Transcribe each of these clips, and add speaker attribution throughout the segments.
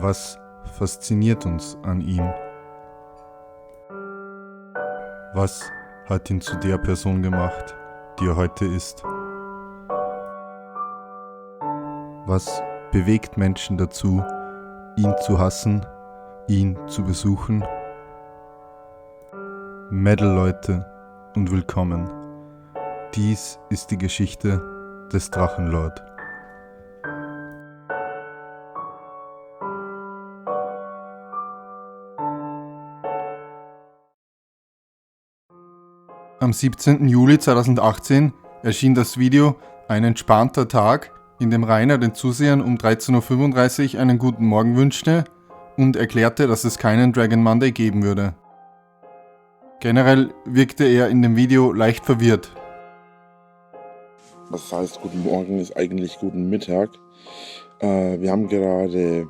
Speaker 1: Was fasziniert uns an ihm? Was hat ihn zu der Person gemacht, die er heute ist? Was bewegt Menschen dazu, ihn zu hassen, ihn zu besuchen? Metal-Leute und willkommen. Dies ist die Geschichte des Drachenlord. Am 17. Juli 2018 erschien das Video Ein entspannter Tag, in dem Rainer den Zusehern um 13.35 Uhr einen guten Morgen wünschte und erklärte, dass es keinen Dragon Monday geben würde. Generell wirkte er in dem Video leicht verwirrt.
Speaker 2: Was heißt guten Morgen, ist eigentlich guten Mittag. Wir haben gerade...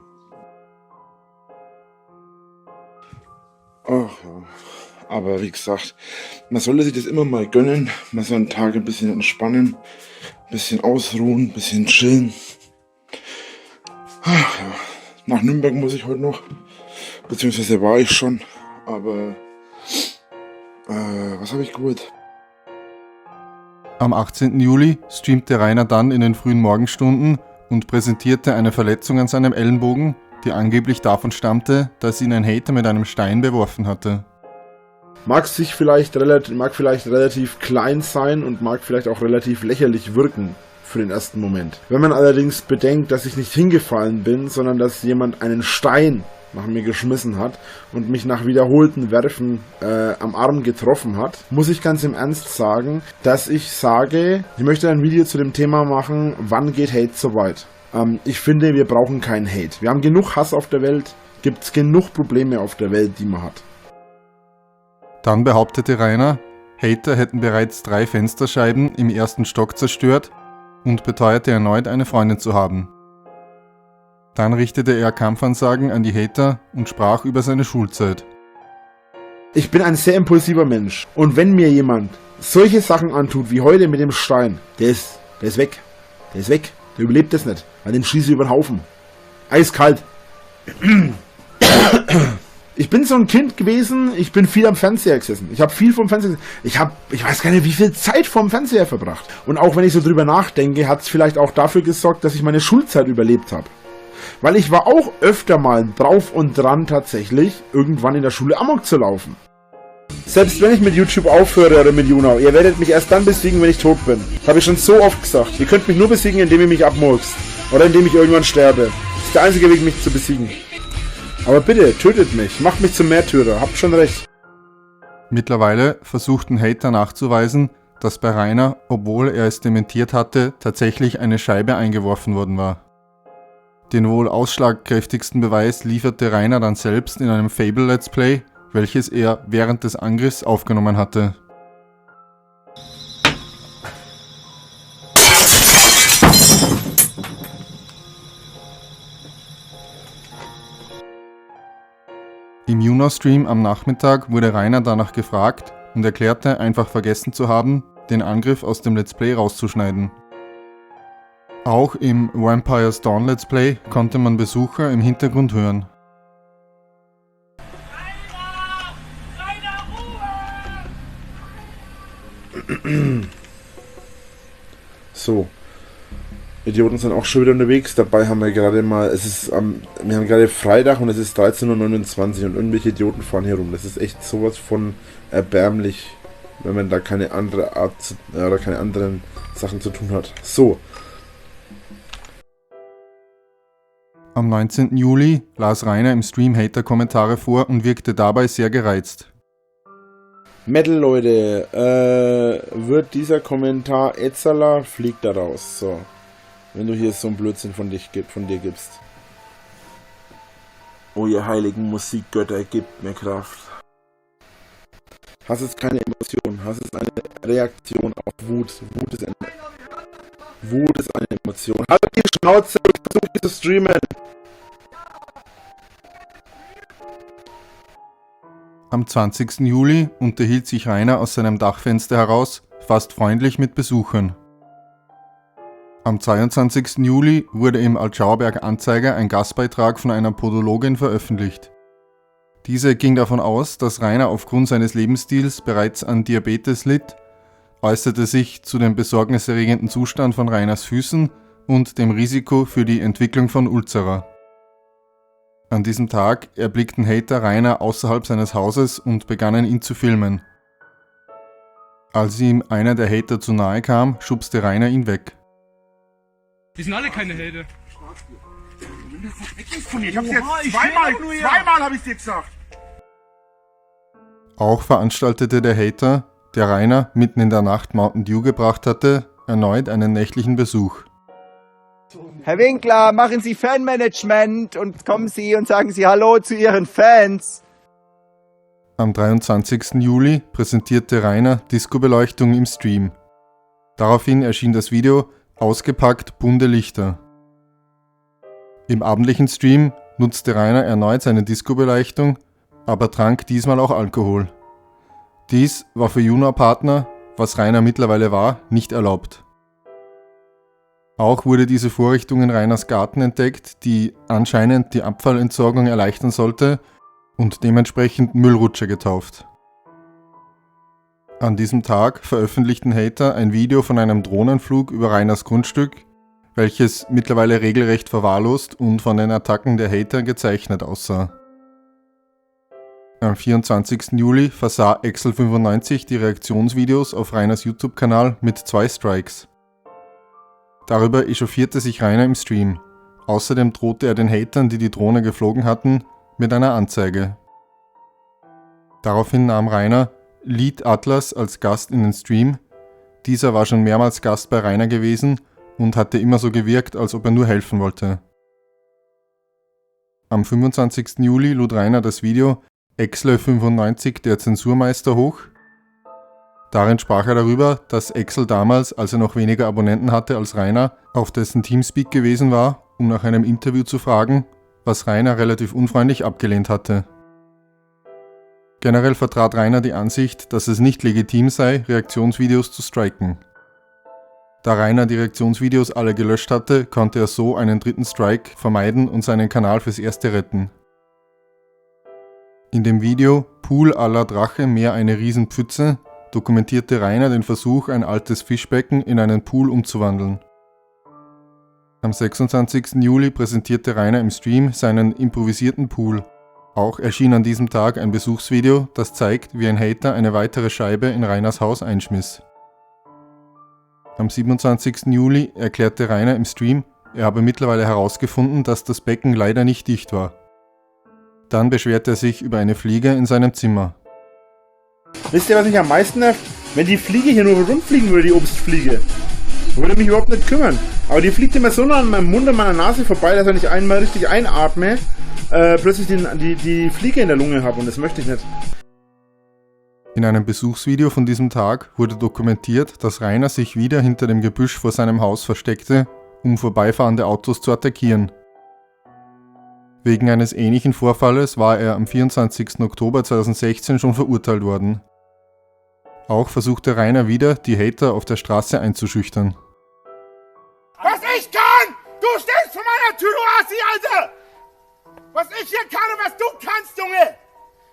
Speaker 2: Ach ja. Aber wie gesagt, man sollte sich das immer mal gönnen. Man soll einen Tag ein bisschen entspannen, ein bisschen ausruhen, ein bisschen chillen. Ach ja. Nach Nürnberg muss ich heute noch. Beziehungsweise war ich schon. Aber was habe ich geholt?
Speaker 1: Am 18. Juli streamte Rainer dann in den frühen Morgenstunden und präsentierte eine Verletzung an seinem Ellenbogen, die angeblich davon stammte, dass ihn ein Hater mit einem Stein beworfen hatte.
Speaker 2: Mag vielleicht relativ klein sein und mag vielleicht auch relativ lächerlich wirken für den ersten Moment. Wenn man allerdings bedenkt, dass ich nicht hingefallen bin, sondern dass jemand einen Stein nach mir geschmissen hat und mich nach wiederholten Werfen am Arm getroffen hat, muss ich ganz im Ernst sagen, dass ich sage, ich möchte ein Video zu dem Thema machen, wann geht Hate so weit? Ich finde, wir brauchen keinen Hate. Wir haben genug Hass auf der Welt, gibt es genug Probleme auf der Welt, die man hat.
Speaker 1: Dann behauptete Rainer, Hater hätten bereits 3 Fensterscheiben im ersten Stock zerstört und beteuerte erneut, eine Freundin zu haben. Dann richtete er Kampfansagen an die Hater und sprach über seine Schulzeit.
Speaker 2: Ich bin ein sehr impulsiver Mensch und wenn mir jemand solche Sachen antut wie heute mit dem Stein, der ist weg. Der ist weg. Der überlebt das nicht. Weil den schieße ich über den Haufen. Eiskalt. Ich bin so ein Kind gewesen, ich bin viel am Fernseher gesessen. Ich habe viel vom Fernseher gesessen. Ich weiß gar nicht, wie viel Zeit vom Fernseher verbracht. Und auch wenn ich so drüber nachdenke, hat es vielleicht auch dafür gesorgt, dass ich meine Schulzeit überlebt habe. Weil ich war auch öfter mal drauf und dran tatsächlich, irgendwann in der Schule Amok zu laufen. Selbst wenn ich mit YouTube aufhöre oder mit YouNow, ihr werdet mich erst dann besiegen, wenn ich tot bin. Habe ich schon so oft gesagt. Ihr könnt mich nur besiegen, indem ihr mich abmurkst. Oder indem ich irgendwann sterbe. Das ist der einzige Weg, mich zu besiegen. Aber bitte, tötet mich, macht mich zum Märtyrer, habt schon recht.
Speaker 1: Mittlerweile versuchten Hater nachzuweisen, dass bei Rainer, obwohl er es dementiert hatte, tatsächlich eine Scheibe eingeworfen worden war. Den wohl ausschlagkräftigsten Beweis lieferte Rainer dann selbst in einem Fable Let's Play, welches er während des Angriffs aufgenommen hatte. Im YouNow-Stream am Nachmittag wurde Rainer danach gefragt und erklärte, einfach vergessen zu haben, den Angriff aus dem Let's Play rauszuschneiden. Auch im Vampire's Dawn Let's Play konnte man Besucher im Hintergrund hören.
Speaker 2: So. Idioten sind auch schon wieder unterwegs. Dabei haben wir gerade mal, wir haben gerade Freitag und es ist 13.29 Uhr und irgendwelche Idioten fahren hier rum. Das ist echt sowas von erbärmlich, wenn man da keine andere Art oder keine anderen Sachen zu tun hat. So.
Speaker 1: Am 19. Juli las Rainer im Stream Hater-Kommentare vor und wirkte dabei sehr gereizt.
Speaker 2: Metal, Leute, wird dieser Kommentar Etzala, fliegt da raus. So. Wenn du hier so einen Blödsinn von dir gibst. Oh, ihr heiligen Musikgötter, gebt mir Kraft. Hass ist keine Emotion, Hass ist eine Reaktion auf Wut. Wut ist eine Emotion. Halt die Schnauze, ich versuche zu streamen.
Speaker 1: Am 20. Juli unterhielt sich Rainer aus seinem Dachfenster heraus, fast freundlich mit Besuchern. Am 22. Juli wurde im Altschauerberg Anzeiger ein Gastbeitrag von einer Podologin veröffentlicht. Diese ging davon aus, dass Rainer aufgrund seines Lebensstils bereits an Diabetes litt, äußerte sich zu dem besorgniserregenden Zustand von Rainers Füßen und dem Risiko für die Entwicklung von Ulzera. An diesem Tag erblickten Hater Rainer außerhalb seines Hauses und begannen ihn zu filmen. Als ihm einer der Hater zu nahe kam, schubste Rainer ihn weg.
Speaker 3: Die sind alle keine Helden.
Speaker 2: Ich hab's jetzt zweimal habe ich dir gesagt.
Speaker 1: Auch veranstaltete der Hater, der Rainer mitten in der Nacht Mountain Dew gebracht hatte, erneut einen nächtlichen Besuch.
Speaker 4: Herr Winkler, machen Sie Fanmanagement und kommen Sie und sagen Sie Hallo zu Ihren Fans.
Speaker 1: Am 23. Juli präsentierte Rainer Disco-Beleuchtung im Stream. Daraufhin erschien das Video Ausgepackt bunte Lichter. Im abendlichen Stream nutzte Rainer erneut seine Disco-Beleuchtung, aber trank diesmal auch Alkohol. Dies war für Juniorpartner, was Rainer mittlerweile war, nicht erlaubt. Auch wurde diese Vorrichtung in Rainers Garten entdeckt, die anscheinend die Abfallentsorgung erleichtern sollte und dementsprechend Müllrutsche getauft. An diesem Tag veröffentlichten Hater ein Video von einem Drohnenflug über Rainers Grundstück, welches mittlerweile regelrecht verwahrlost und von den Attacken der Hater gezeichnet aussah. Am 24. Juli versah Excel95 die Reaktionsvideos auf Rainers YouTube-Kanal mit 2 Strikes. Darüber echauffierte sich Rainer im Stream. Außerdem drohte er den Hatern, die die Drohne geflogen hatten, mit einer Anzeige. Daraufhin nahm Rainer Lead Atlas als Gast in den Stream. Dieser war schon mehrmals Gast bei Rainer gewesen und hatte immer so gewirkt, als ob er nur helfen wollte. Am 25. Juli lud Rainer das Video Excel95 der Zensurmeister hoch. Darin sprach er darüber, dass Excel damals, als er noch weniger Abonnenten hatte als Rainer, auf dessen Teamspeak gewesen war, um nach einem Interview zu fragen, was Rainer relativ unfreundlich abgelehnt hatte. Generell vertrat Rainer die Ansicht, dass es nicht legitim sei, Reaktionsvideos zu striken. Da Rainer die Reaktionsvideos alle gelöscht hatte, konnte er so einen dritten Strike vermeiden und seinen Kanal fürs Erste retten. In dem Video Pool à la Drache mehr eine Riesenpfütze dokumentierte Rainer den Versuch, ein altes Fischbecken in einen Pool umzuwandeln. Am 26. Juli präsentierte Rainer im Stream seinen improvisierten Pool. Auch erschien an diesem Tag ein Besuchsvideo, das zeigt, wie ein Hater eine weitere Scheibe in Rainers Haus einschmiss. Am 27. Juli erklärte Rainer im Stream, er habe mittlerweile herausgefunden, dass das Becken leider nicht dicht war. Dann beschwerte er sich über eine Fliege in seinem Zimmer.
Speaker 2: Wisst ihr, was mich am meisten nervt? Wenn die Fliege hier nur rumfliegen würde, die Obstfliege. Würde mich überhaupt nicht kümmern. Aber die fliegt immer so nah an meinem Mund und meiner Nase vorbei, dass wenn ich einmal richtig einatme, plötzlich die Fliege in der Lunge habe und das möchte ich nicht.
Speaker 1: In einem Besuchsvideo von diesem Tag wurde dokumentiert, dass Rainer sich wieder hinter dem Gebüsch vor seinem Haus versteckte, um vorbeifahrende Autos zu attackieren. Wegen eines ähnlichen Vorfalles war er am 24. Oktober 2016 schon verurteilt worden. Auch versuchte Rainer wieder, die Hater auf der Straße einzuschüchtern.
Speaker 5: Was ich kann! Du stehst vor meiner Tür, du Assi, Alter! Was ich hier kann und was du kannst, Junge!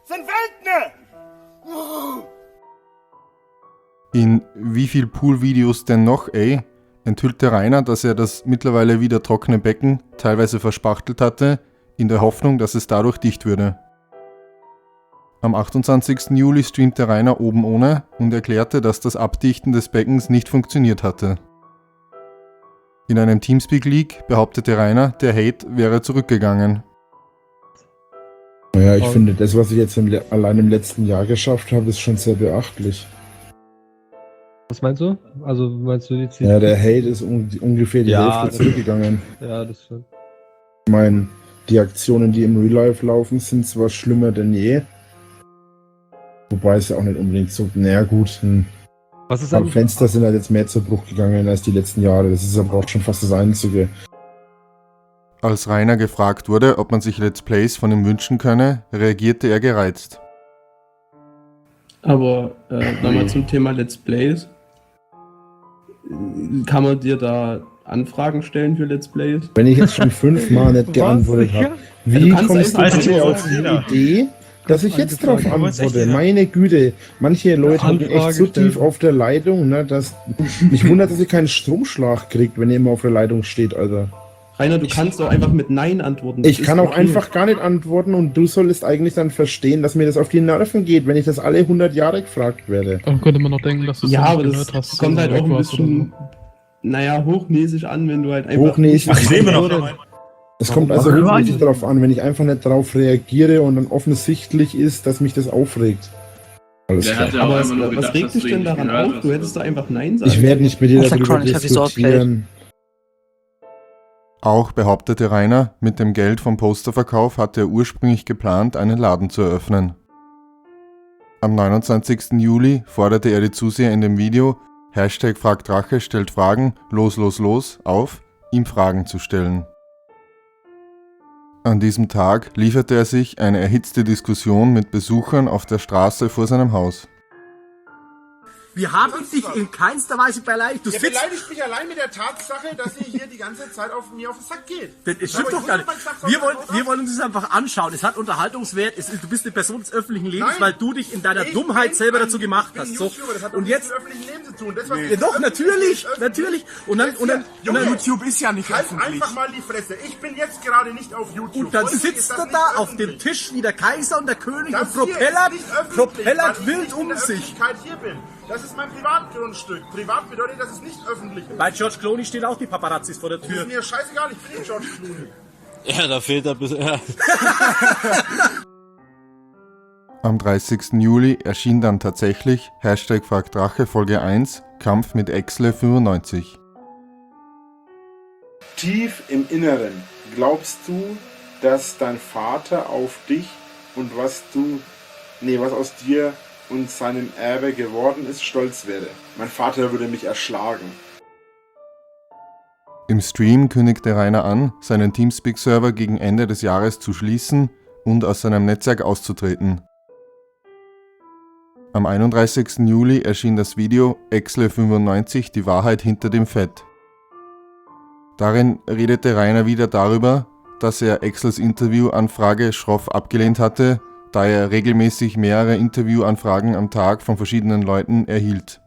Speaker 5: Sind Welten!
Speaker 1: In Wie viel Pool-Videos denn noch, ey? Enthüllte Rainer, dass er das mittlerweile wieder trockene Becken teilweise verspachtelt hatte, in der Hoffnung, dass es dadurch dicht würde. Am 28. Juli streamte Rainer oben ohne und erklärte, dass das Abdichten des Beckens nicht funktioniert hatte. In einem Teamspeak-Leak behauptete Rainer, der Hate wäre zurückgegangen.
Speaker 6: Naja, ich finde, das, was ich jetzt allein im letzten Jahr geschafft habe, ist schon sehr beachtlich.
Speaker 3: Was meinst du? Also meinst du jetzt
Speaker 6: Ja, der Hate ist ungefähr die Hälfte zurückgegangen.
Speaker 3: Ja, das stimmt.
Speaker 6: Ich meine, die Aktionen, die im Real Life laufen, sind zwar schlimmer denn je. Wobei es ja auch nicht unbedingt so, naja gut,
Speaker 3: Was ist
Speaker 6: aber
Speaker 3: eigentlich?
Speaker 6: Fenster sind halt jetzt mehr zu Bruch gegangen als die letzten Jahre. Das ist aber auch schon fast das Einzige.
Speaker 1: Als Rainer gefragt wurde, ob man sich Let's Plays von ihm wünschen könne, reagierte er gereizt.
Speaker 7: Aber nochmal zum Thema Let's Plays. Kann man dir da Anfragen stellen für Let's Plays?
Speaker 6: Wenn ich jetzt schon 5-mal nicht geantwortet habe, wie kommst du bitte auf die Idee, dass ich jetzt drauf antworte? Meine Güte, manche Leute haben echt so tief auf der Leitung, ne, dass mich wundert, dass ihr keinen Stromschlag kriegt, wenn ihr immer auf der Leitung steht, Alter.
Speaker 7: Rainer, du kannst doch einfach mit Nein antworten.
Speaker 6: Ich kann auch einfach gar nicht antworten und du solltest eigentlich dann verstehen, dass mir das auf die Nerven geht, wenn ich das alle 100 Jahre gefragt werde.
Speaker 3: Dann könnte man noch denken, dass du es
Speaker 7: ja,
Speaker 3: nicht
Speaker 7: aber
Speaker 3: gehört
Speaker 7: das
Speaker 3: hast.
Speaker 7: kommt halt auch ein bisschen, hochnäsig an, wenn du halt einfach... Hochnäsig?
Speaker 6: Ach, sehen wir noch. Es kommt also hochnäsig darauf an, wenn ich einfach nicht darauf reagiere und dann offensichtlich ist, dass mich das aufregt. Alles klar.
Speaker 7: Aber was regt dich denn daran auf? Du hättest da einfach Nein sagen.
Speaker 6: Ich werde nicht mit dir darüber diskutieren.
Speaker 1: Auch behauptete Rainer, mit dem Geld vom Posterverkauf hatte er ursprünglich geplant, einen Laden zu eröffnen. Am 29. Juli forderte er die Zuseher in dem Video #FragtRache stellt Fragen, los, auf, ihm Fragen zu stellen. An diesem Tag lieferte er sich eine erhitzte Diskussion mit Besuchern auf der Straße vor seinem Haus.
Speaker 5: Wir haben dich in keinster Weise beleidigt. Du
Speaker 2: beleidigt mich allein mit der Tatsache, dass ihr hier die ganze Zeit auf mir auf den Sack geht.
Speaker 5: Das stimmt doch gar nicht. Wir wollen uns das einfach anschauen. Es hat Unterhaltungswert. Du bist eine Person des öffentlichen Lebens, weil du dich in deiner Dummheit selber dazu gemacht hast. So.
Speaker 2: Das hat
Speaker 5: und jetzt
Speaker 2: mit dem öffentlichen Leben zu tun. Das,
Speaker 5: ja, doch, natürlich. Und dann
Speaker 2: YouTube ist ja nicht öffentlich. Einfach mal die Fresse. Ich bin jetzt gerade nicht auf YouTube.
Speaker 5: Und dann sitzt er da auf dem Tisch wie der Kaiser und der König und propellert wild um sich.
Speaker 2: Hier bin. Das ist mein Privatgrundstück. Privat bedeutet, dass es nicht öffentlich ist.
Speaker 5: Bei George Clooney stehen auch die Paparazzis vor der Tür.
Speaker 2: Das ist mir scheißegal, ich bin nicht George Clooney.
Speaker 8: Ja, da fehlt ein bisschen... Ja.
Speaker 1: Am 30. Juli erschien dann tatsächlich #FragtRache Folge 1 Kampf mit Exle95.
Speaker 2: Tief im Inneren glaubst du, dass dein Vater auf dich und was aus dir und seinem Erbe geworden ist, stolz wäre. Mein Vater würde mich erschlagen.
Speaker 1: Im Stream kündigte Rainer an, seinen Teamspeak-Server gegen Ende des Jahres zu schließen und aus seinem Netzwerk auszutreten. Am 31. Juli erschien das Video Exle95 die Wahrheit hinter dem Fett. Darin redete Rainer wieder darüber, dass er Exles Interviewanfrage schroff abgelehnt hatte, da er regelmäßig mehrere Interviewanfragen am Tag von verschiedenen Leuten erhielt.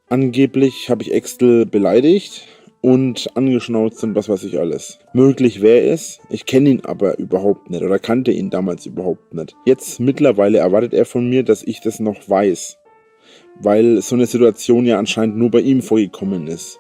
Speaker 2: Angeblich habe ich Exel beleidigt und angeschnauzt und was weiß ich alles. Möglich wäre es, ich kenne ihn aber überhaupt nicht oder kannte ihn damals überhaupt nicht. Jetzt mittlerweile erwartet er von mir, dass ich das noch weiß, weil so eine Situation ja anscheinend nur bei ihm vorgekommen ist.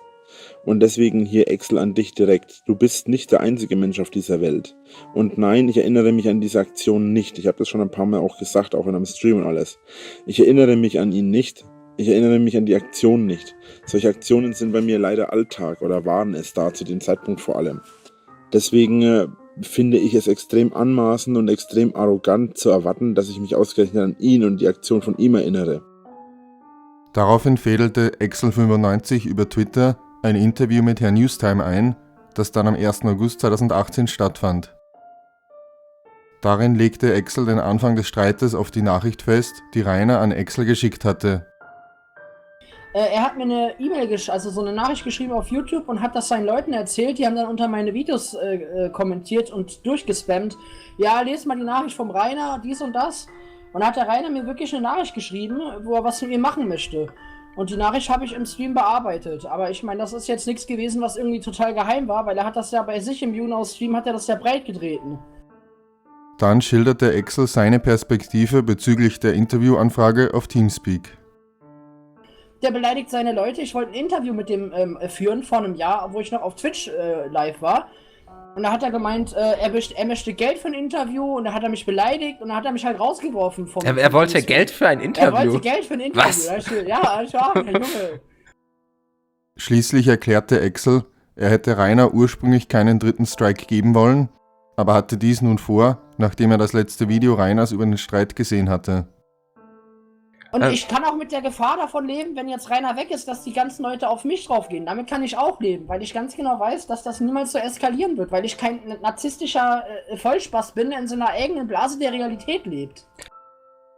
Speaker 2: Und deswegen hier Exel an dich direkt. Du bist nicht der einzige Mensch auf dieser Welt. Und nein, ich erinnere mich an diese Aktion nicht. Ich habe das schon ein paar Mal auch gesagt, auch in einem Stream und alles. Ich erinnere mich an ihn nicht. Ich erinnere mich an die Aktion nicht. Solche Aktionen sind bei mir leider Alltag oder waren es da zu dem Zeitpunkt vor allem. Deswegen finde ich es extrem anmaßend und extrem arrogant zu erwarten, dass ich mich ausgerechnet an ihn und die Aktion von ihm erinnere.
Speaker 1: Daraufhin fädelte Exel95 über Twitter ein Interview mit Herrn Newstime ein, das dann am 1. August 2018 stattfand. Darin legte Exel den Anfang des Streites auf die Nachricht fest, die Rainer an Exel geschickt hatte.
Speaker 9: Er hat mir eine E-Mail, also so eine Nachricht geschrieben auf YouTube und hat das seinen Leuten erzählt. Die haben dann unter meine Videos kommentiert und durchgespammt. Ja, lest mal die Nachricht vom Rainer, dies und das. Und da hat der Rainer mir wirklich eine Nachricht geschrieben, wo er was mit mir machen möchte. Und die Nachricht habe ich im Stream bearbeitet. Aber ich meine, das ist jetzt nichts gewesen, was irgendwie total geheim war, weil er hat das ja bei sich im Juno-Stream, hat er das ja breit getreten.
Speaker 1: Dann schilderte Exel seine Perspektive bezüglich der Interviewanfrage auf Teamspeak.
Speaker 9: Der beleidigt seine Leute. Ich wollte ein Interview mit dem führen vor einem Jahr, wo ich noch auf Twitch live war. Und da hat er gemeint, er möchte Geld für ein Interview und da hat er mich beleidigt und da hat er mich halt rausgeworfen vom...
Speaker 10: Er wollte Geld für ein Interview?
Speaker 9: Er wollte Geld für ein Interview.
Speaker 10: Was?
Speaker 9: Ja, Herr Junge.
Speaker 1: Schließlich erklärte Exel, er hätte Rainer ursprünglich keinen dritten Strike geben wollen, aber hatte dies nun vor, nachdem er das letzte Video Rainers über den Streit gesehen hatte.
Speaker 9: Und ich kann auch mit der Gefahr davon leben, wenn jetzt Rainer weg ist, dass die ganzen Leute auf mich draufgehen. Damit kann ich auch leben, weil ich ganz genau weiß, dass das niemals so eskalieren wird, weil ich kein narzisstischer Vollspaß bin, der in so einer eigenen Blase der Realität lebt.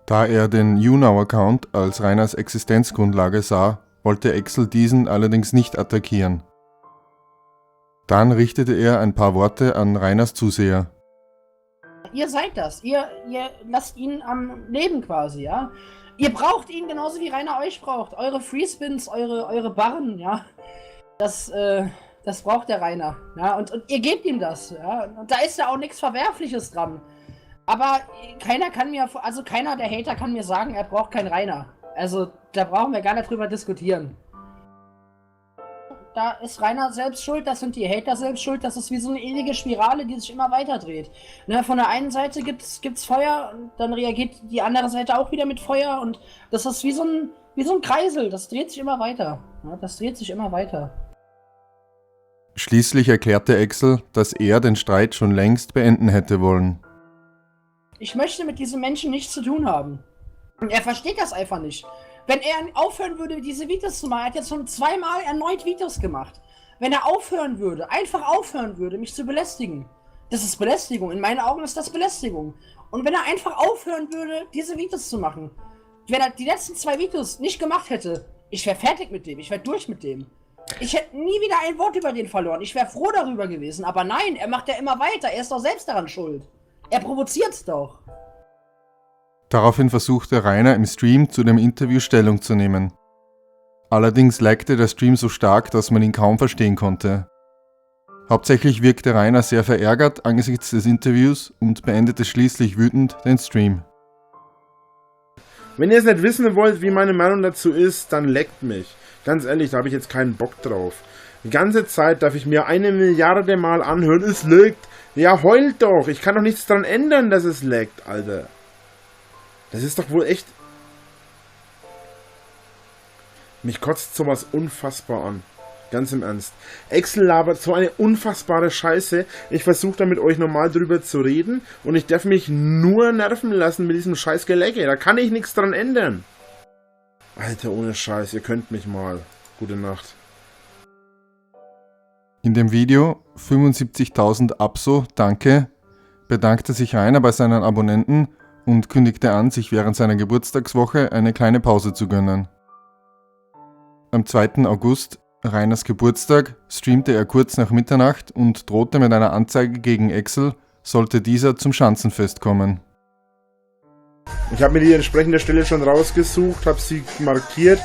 Speaker 1: Da er den YouNow-Account als Rainers Existenzgrundlage sah, wollte Exl diesen allerdings nicht attackieren. Dann richtete er ein paar Worte an Rainers Zuseher.
Speaker 9: Ihr seid das. Ihr lasst ihn am Leben quasi, ja. Ihr braucht ihn genauso wie Rainer euch braucht. Eure Freespins, eure Barren, ja. Das braucht der Rainer. Ja, und ihr gebt ihm das, ja. Und da ist ja auch nichts Verwerfliches dran. Aber keiner der Hater kann mir sagen, er braucht keinen Rainer. Also, da brauchen wir gar nicht drüber diskutieren. Da ist Rainer selbst schuld, das sind die Hater selbst schuld, das ist wie so eine ewige Spirale, die sich immer weiter dreht. Ne, von der einen Seite gibt's Feuer, und dann reagiert die andere Seite auch wieder mit Feuer und das ist wie so ein Kreisel, das dreht sich immer weiter. Ja, das dreht sich immer weiter.
Speaker 1: Schließlich erklärte Exl, dass er den Streit schon längst beenden hätte wollen.
Speaker 9: Ich möchte mit diesem Menschen nichts zu tun haben. Er versteht das einfach nicht. Wenn er aufhören würde, diese Videos zu machen, er hat jetzt schon zweimal erneut Videos gemacht. Wenn er aufhören würde, einfach aufhören würde, mich zu belästigen, das ist Belästigung. In meinen Augen ist das Belästigung. Und wenn er einfach aufhören würde, diese Videos zu machen, wenn er die letzten 2 Videos nicht gemacht hätte, ich wäre fertig mit dem, ich wäre durch mit dem. Ich hätte nie wieder ein Wort über den verloren. Ich wäre froh darüber gewesen. Aber nein, er macht ja immer weiter. Er ist doch selbst daran schuld. Er provoziert's doch.
Speaker 1: Daraufhin versuchte Rainer im Stream zu dem Interview Stellung zu nehmen. Allerdings laggte der Stream so stark, dass man ihn kaum verstehen konnte. Hauptsächlich wirkte Rainer sehr verärgert angesichts des Interviews und beendete schließlich wütend den Stream.
Speaker 2: Wenn ihr es nicht wissen wollt, wie meine Meinung dazu ist, dann leckt mich. Ganz ehrlich, da habe ich jetzt keinen Bock drauf. Die ganze Zeit darf ich mir 1 Milliarde Mal anhören, es leckt. Ja, heult doch. Ich kann doch nichts dran ändern, dass es leckt, Alter. Das ist doch wohl echt... Mich kotzt sowas unfassbar an. Ganz im Ernst. Exl labert so eine unfassbare Scheiße. Ich versuche da mit euch normal drüber zu reden und ich darf mich nur nerven lassen mit diesem scheiß Gelecke. Da kann ich nichts dran ändern. Alter, ohne Scheiß, ihr könnt mich mal. Gute Nacht.
Speaker 1: In dem Video 75.000 Abso, danke, bedankte sich Rainer bei seinen Abonnenten und kündigte an, sich während seiner Geburtstagswoche eine kleine Pause zu gönnen. Am 2. August, Rainers Geburtstag, streamte er kurz nach Mitternacht und drohte mit einer Anzeige gegen Exl, sollte dieser zum Schanzenfest kommen.
Speaker 2: Ich habe mir die entsprechende Stelle schon rausgesucht, habe sie markiert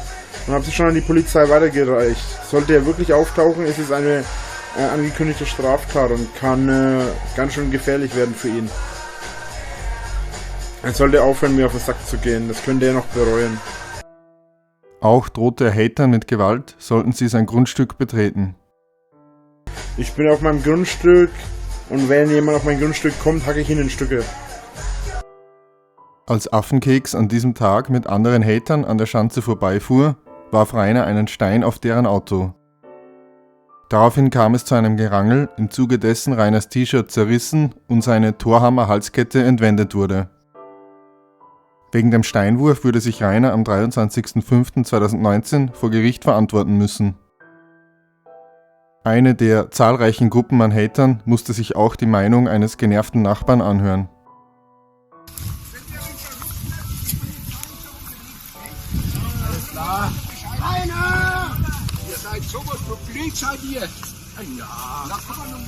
Speaker 2: und habe sie schon an die Polizei weitergereicht. Sollte er wirklich auftauchen, ist es eine angekündigte Straftat und kann ganz schön gefährlich werden für ihn. Er sollte aufhören, mir auf den Sack zu gehen. Das könnte er noch bereuen.
Speaker 1: Auch drohte er Hatern mit Gewalt, sollten sie sein Grundstück betreten.
Speaker 2: Ich bin auf meinem Grundstück und wenn jemand auf mein Grundstück kommt, hacke ich ihn in Stücke.
Speaker 1: Als Affenkeks an diesem Tag mit anderen Hatern an der Schanze vorbeifuhr, warf Rainer einen Stein auf deren Auto. Daraufhin kam es zu einem Gerangel, im Zuge dessen Rainers T-Shirt zerrissen und seine Torhammer-Halskette entwendet wurde. Wegen dem Steinwurf würde sich Rainer am 23.05.2019 vor Gericht verantworten müssen. Eine der zahlreichen Gruppen an Hatern musste sich auch die Meinung eines genervten Nachbarn anhören.
Speaker 5: Alles klar. Rainer! Ihr seid sowas für Polizei hier. Ja. Na, komm mal,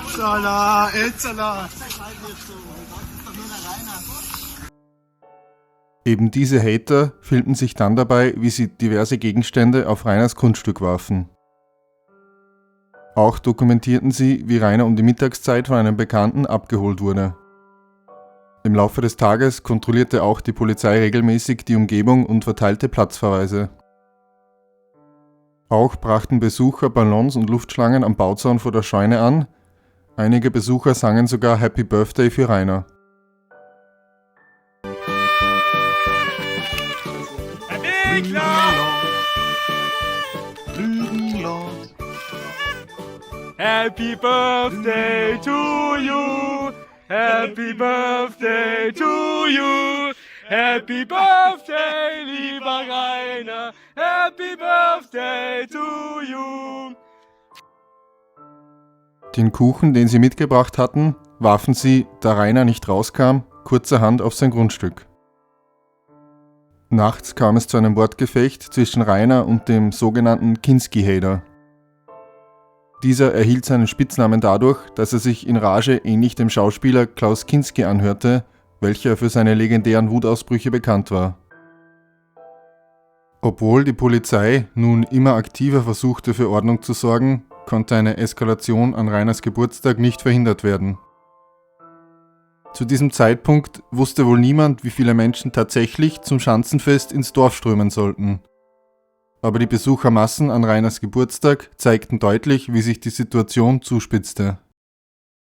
Speaker 5: Etzala, Etzala.
Speaker 1: Eben diese Hater filmten sich dann dabei, wie sie diverse Gegenstände auf Rainers Grundstück warfen. Auch dokumentierten sie, wie Rainer um die Mittagszeit von einem Bekannten abgeholt wurde. Im Laufe des Tages kontrollierte auch die Polizei regelmäßig die Umgebung und verteilte Platzverweise. Auch brachten Besucher Ballons und Luftschlangen am Bauzaun vor der Scheune an. Einige Besucher sangen sogar Happy Birthday für Rainer.
Speaker 5: Happy Birthday to you. Happy Birthday to you. Happy Birthday, lieber Rainer. Happy Birthday to you.
Speaker 1: Den Kuchen, den sie mitgebracht hatten, warfen sie, da Rainer nicht rauskam, kurzerhand auf sein Grundstück. Nachts kam es zu einem Wortgefecht zwischen Rainer und dem sogenannten Kinski-Hater. Dieser erhielt seinen Spitznamen dadurch, dass er sich in Rage ähnlich dem Schauspieler Klaus Kinski anhörte, welcher für seine legendären Wutausbrüche bekannt war. Obwohl die Polizei nun immer aktiver versuchte, für Ordnung zu sorgen, konnte eine Eskalation an Rainers Geburtstag nicht verhindert werden. Zu diesem Zeitpunkt wusste wohl niemand, wie viele Menschen tatsächlich zum Schanzenfest ins Dorf strömen sollten. Aber die Besuchermassen an Rainers Geburtstag zeigten deutlich, wie sich die Situation zuspitzte.